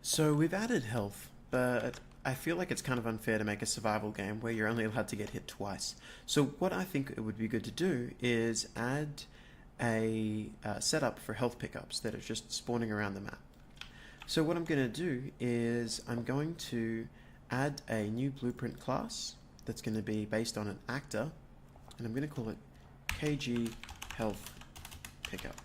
So we've added health, but I feel like it's kind of unfair to make a survival game where you're only allowed to get hit twice. So what I think it would be good to do is add a setup for health pickups that are just spawning around the map. So what I'm going to do is I'm going to add a new blueprint class that's going to be based on an actor, and I'm going to call it KG Health Pickup.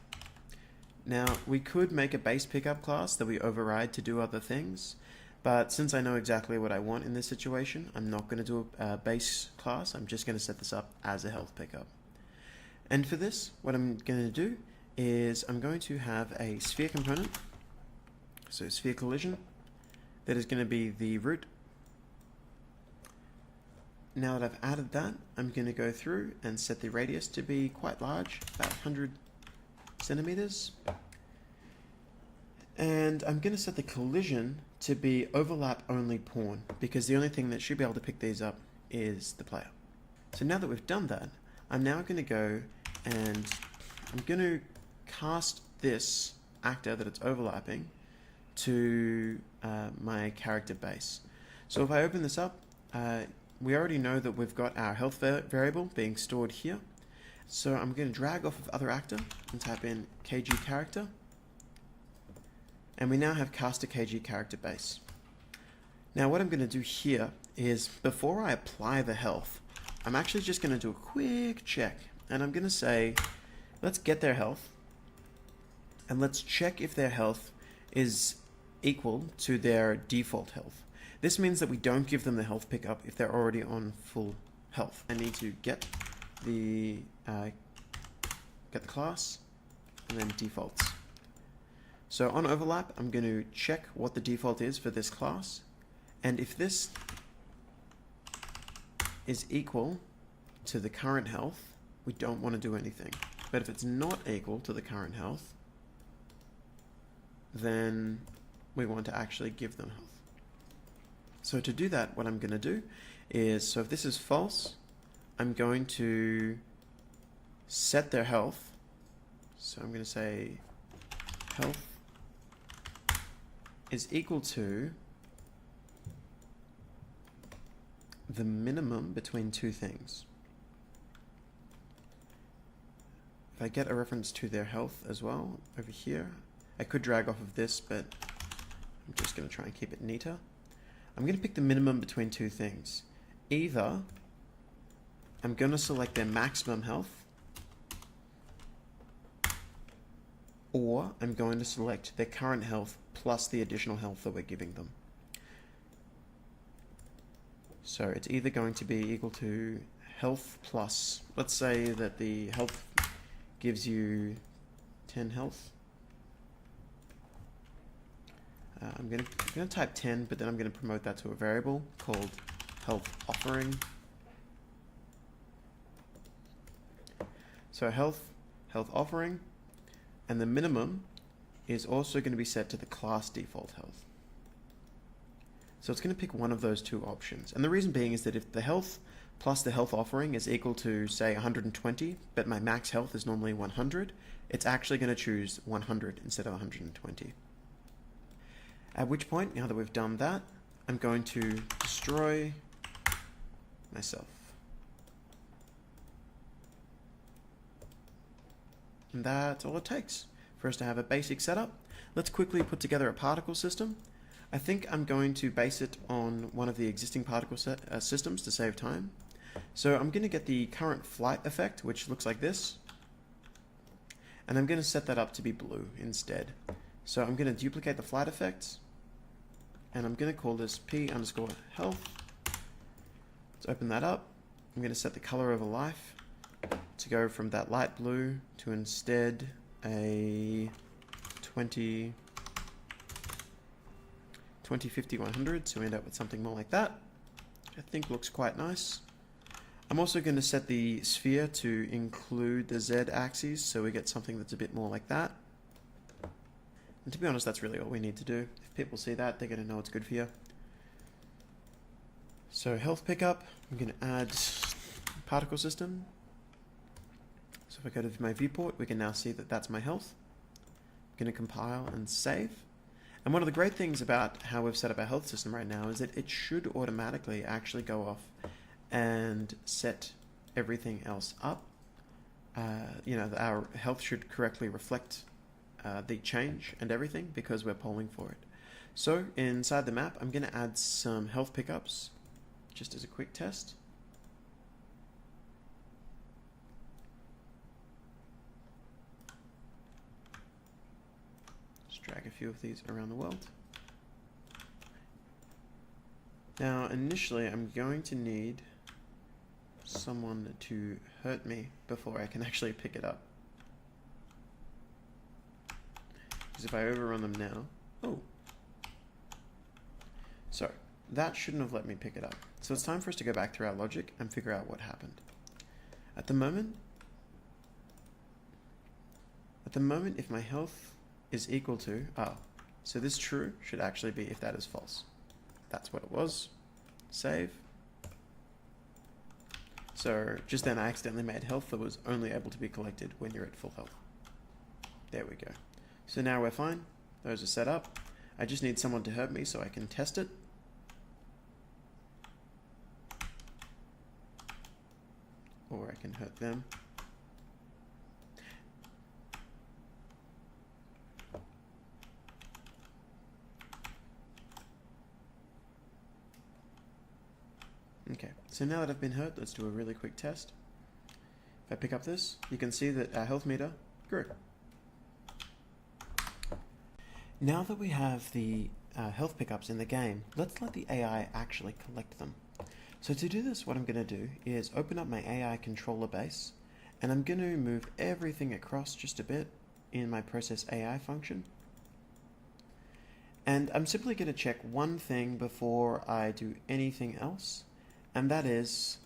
Now, we could make a base pickup class that we override to do other things, but since I know exactly what I want in this situation, I'm not going to do a base class. I'm just going to set this up as a health pickup. And for this, what I'm going to do is I'm going to have a sphere component, so sphere collision, that is going to be the root. Now that I've added that, I'm going to go through and set the radius to be quite large, about 100 centimeters. And I'm going to set the collision to be overlap only pawn, because the only thing that should be able to pick these up is the player. So now that we've done that, I'm now going to go and I'm going to cast this actor that it's overlapping to my character base. So if I open this up, we already know that we've got our health variable being stored here. So I'm going to drag off of other actor and type in KG character. And we now have cast a KG character base. Now what I'm going to do here is, before I apply the health, I'm actually just going to do a quick check. And I'm going to say, let's get their health. And let's check if their health is equal to their default health. This means that we don't give them the health pickup if they're already on full health. I need to get the class and then defaults. So on overlap, I'm going to check what the default is for this class, and if this is equal to the current health, we don't want to do anything. But if it's not equal to the current health, then we want to actually give them health. So to do that, what I'm going to do is, so if this is false, I'm going to set their health. So I'm going to say health is equal to the minimum between two things. If I get a reference to their health as well over here, I could drag off of this, but I'm just going to try and keep it neater. I'm going to pick the minimum between two things. Either I'm going to select their maximum health, or I'm going to select their current health plus the additional health that we're giving them. So it's either going to be equal to health plus, let's say that the health gives you 10 health. I'm going to type 10, but then I'm going to promote that to a variable called health offering. So health offering, and the minimum is also going to be set to the class default health. So it's going to pick one of those two options. And the reason being is that if the health plus the health offering is equal to, say, 120, but my max health is normally 100, it's actually going to choose 100 instead of 120. At which point, now that we've done that, I'm going to destroy myself. And that's all it takes for us to have a basic setup. Let's quickly put together a particle system. I think I'm going to base it on one of the existing particle systems to save time. So I'm going to get the current flight effect, which looks like this. And I'm going to set that up to be blue instead. So I'm going to duplicate the flight effects. And I'm going to call this p_health. Let's open that up. I'm going to set the color over life to go from that light blue to instead a 20, 50, 100. So we end up with something more like that, which I think looks quite nice. I'm also going to set the sphere to include the Z axis, so we get something that's a bit more like that. And to be honest, that's really all we need to do. If people see that, they're going to know it's good for you. So health pickup, I'm going to add particle system. So if I go to my viewport, we can now see that that's my health. I'm going to compile and save. And one of the great things about how we've set up our health system right now is that it should automatically actually go off and set everything else up. Our health should correctly reflect the change and everything because we're polling for it. So inside the map, I'm going to add some health pickups just as a quick test. Just drag a few of these around the world. Now, initially, I'm going to need someone to hurt me before I can actually pick it up. Because if I overrun them now... Oh! So, that shouldn't have let me pick it up. So it's time for us to go back through our logic and figure out what happened. At the moment, if my health is equal to... so this true should actually be if that is false. That's what it was. Save. So just then I accidentally made health that was only able to be collected when you're at full health. There we go. So now we're fine. Those are set up. I just need someone to hurt me so I can test it. Or I can hurt them. Okay, so now that I've been hurt, let's do a really quick test. If I pick up this, you can see that our health meter grew. Now that we have the health pickups in the game, let's let the AI actually collect them. So to do this, what I'm going to do is open up my AI controller base, and I'm going to move everything across just a bit in my process AI function. And I'm simply going to check one thing before I do anything else. And that is,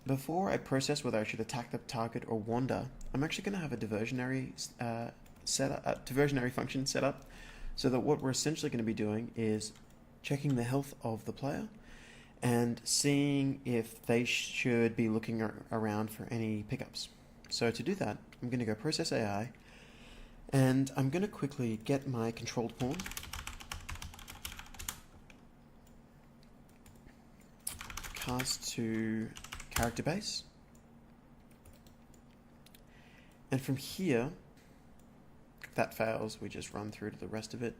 before I process whether I should attack the target or wander, I'm actually going to have a diversionary diversionary function set up, so that what we're essentially going to be doing is checking the health of the player and seeing if they should be looking around for any pickups. So to do that, I'm going to go process AI, and I'm going to quickly get my controlled pawn. Cast to character base, and from here, if that fails, we just run through to the rest of it.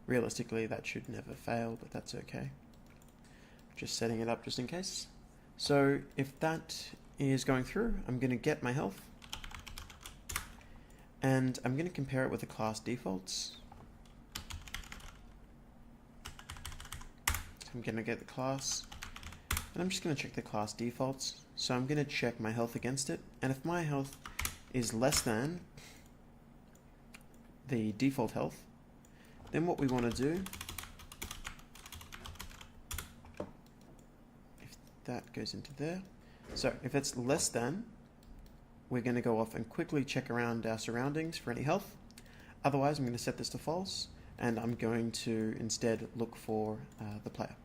Realistically, that should never fail, but that's okay. Just setting it up just in case. So if that is going through, I'm going to get my health, and I'm going to compare it with the class defaults. So I'm going to get the class. And I'm just going to check the class defaults. So I'm going to check my health against it. And if my health is less than the default health, then what we want to do, if that goes into there. So if it's less than, we're going to go off and quickly check around our surroundings for any health. Otherwise, I'm going to set this to false, and I'm going to instead look for the player.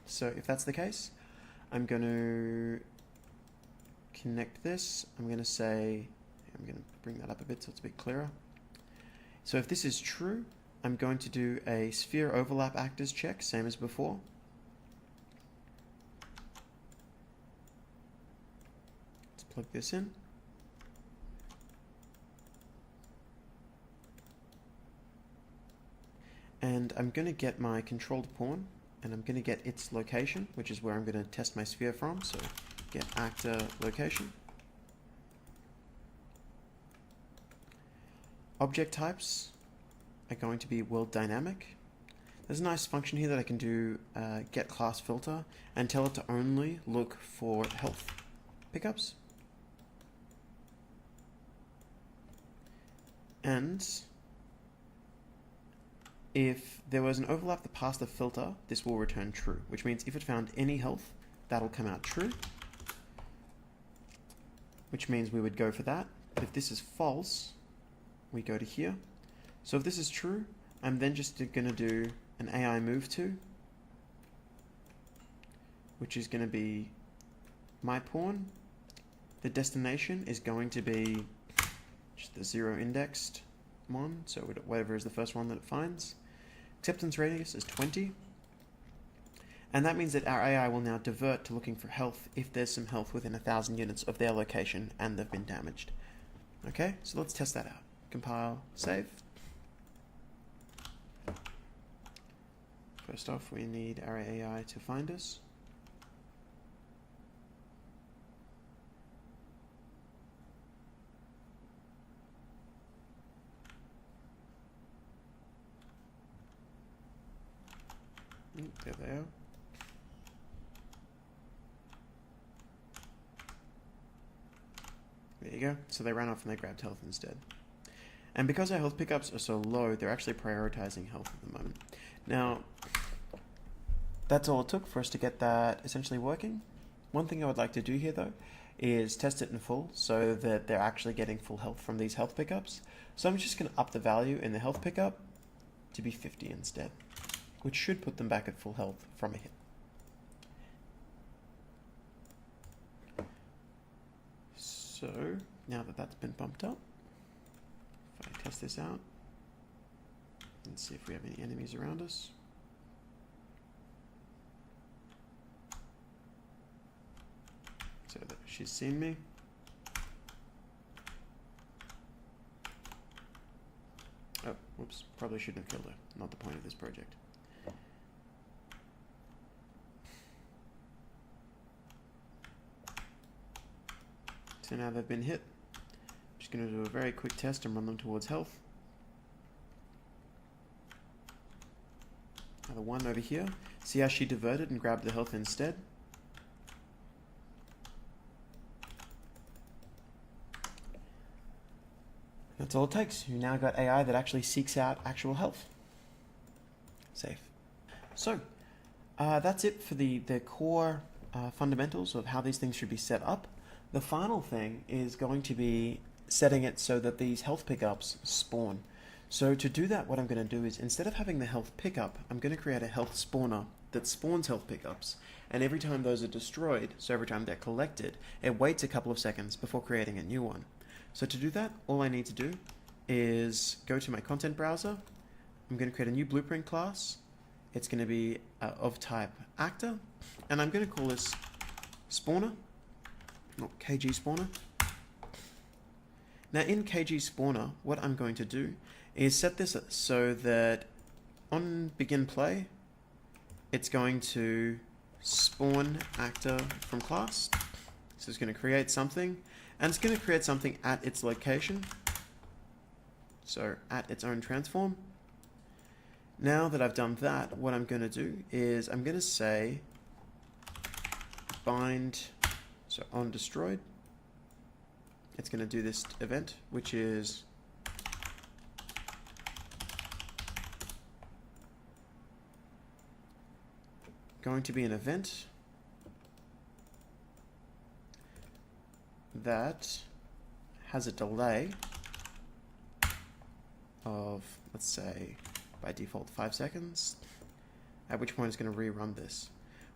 So if that's the case, I'm going to connect this. I'm going to bring that up a bit so it's a bit clearer. So if this is true, I'm going to do a sphere overlap actors check, same as before. Let's plug this in. And I'm going to get my controlled pawn, and I'm going to get its location, which is where I'm going to test my sphere from. So get actor location. Object types are going to be world dynamic. There's a nice function here that I can do get class filter and tell it to only look for health pickups. And if there was an overlap that passed the filter, this will return true, which means if it found any health, that'll come out true, which means we would go for that. But if this is false, we go to here. So if this is true, I'm then just going to do an AI move to, which is going to be my pawn. The destination is going to be just the 0 indexed one, so whatever is the first one that it finds. acceptance radius is 20. And that means that our AI will now divert to looking for health if there's some health within 1,000 units of their location and they've been damaged. Okay, so let's test that out. Compile, save. First off, we need our AI to find us. There they are. There you go. So they ran off and they grabbed health instead. And because our health pickups are so low, they're actually prioritizing health at the moment. Now, that's all it took for us to get that essentially working. One thing I would like to do here, though, is test it in full so that they're actually getting full health from these health pickups. So I'm just going to up the value in the health pickup to be 50 instead, which should put them back at full health from a hit. So now that that's been bumped up, if I test this out and see if we have any enemies around us. So that she's seen me. Oh, whoops, probably shouldn't have killed her. Not the point of this project. So now they've been hit. I'm just going to do a very quick test and run them towards health. Another one over here. See how she diverted and grabbed the health instead? That's all it takes. You now got AI that actually seeks out actual health. Safe. So, that's it for the core fundamentals of how these things should be set up. The final thing is going to be setting it so that these health pickups spawn. So to do that, what I'm going to do is, instead of having the health pickup, I'm going to create a health spawner that spawns health pickups. And every time those are destroyed, so every time they're collected, it waits a couple of seconds before creating a new one. So to do that, all I need to do is go to my content browser. I'm going to create a new blueprint class. It's going to be of type actor, and I'm going to call this spawner, not KG spawner. Now in KG spawner, what I'm going to do is set this so that on begin play, it's going to spawn actor from class. So it's going to create something, and it's going to create something at its location. So at its own transform. Now that I've done that, what I'm going to do is I'm going to say bind, so on destroyed. It's going to do this event, which is going to be an event that has a delay of, let's say, by default 5 seconds, at which point it's going to rerun this,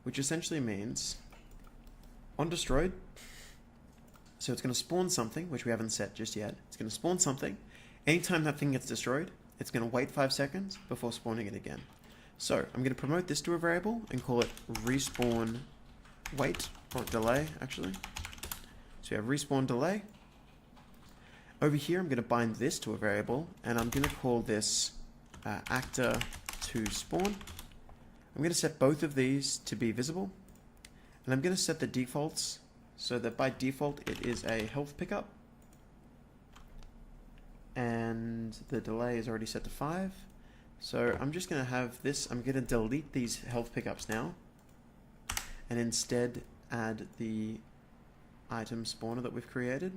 which essentially means on destroyed, so it's going to spawn something, which we haven't set just yet. It's going to spawn something. Anytime that thing gets destroyed, it's going to wait 5 seconds before spawning it again. So I'm going to promote this to a variable and call it respawn wait, or delay actually. So we have respawn delay. Over here I'm going to bind this to a variable, and I'm going to call this actor to spawn. I'm going to set both of these to be visible, and I'm going to set the defaults so that by default it is a health pickup, and the delay is already set to 5. So I'm just going to have this, I'm going to delete these health pickups now, and instead add the item spawner that we've created.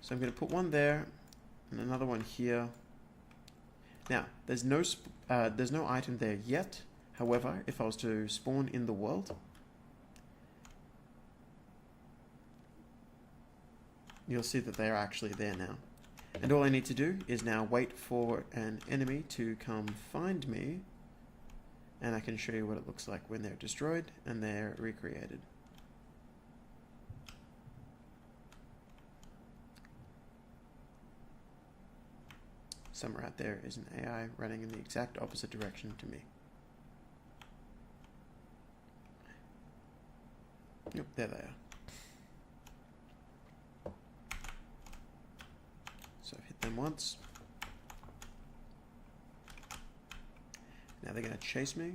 So I'm going to put one there and another one here. Now there's no item there yet. However, if I was to spawn in the world, you'll see that they are actually there now. And all I need to do is now wait for an enemy to come find me, and I can show you what it looks like when they're destroyed and they're recreated. somewhere out there is an AI running in the exact opposite direction to me. Yep, there they are. So I've hit them once. Now they're going to chase me.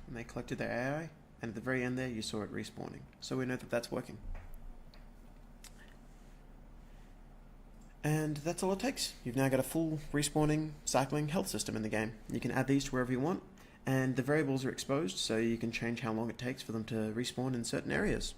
And they collected their AI, and at the very end there you saw it respawning. So we know that that's working. And that's all it takes. You've now got a full respawning, cycling health system in the game. You can add these to wherever you want, and the variables are exposed, so you can change how long it takes for them to respawn in certain areas.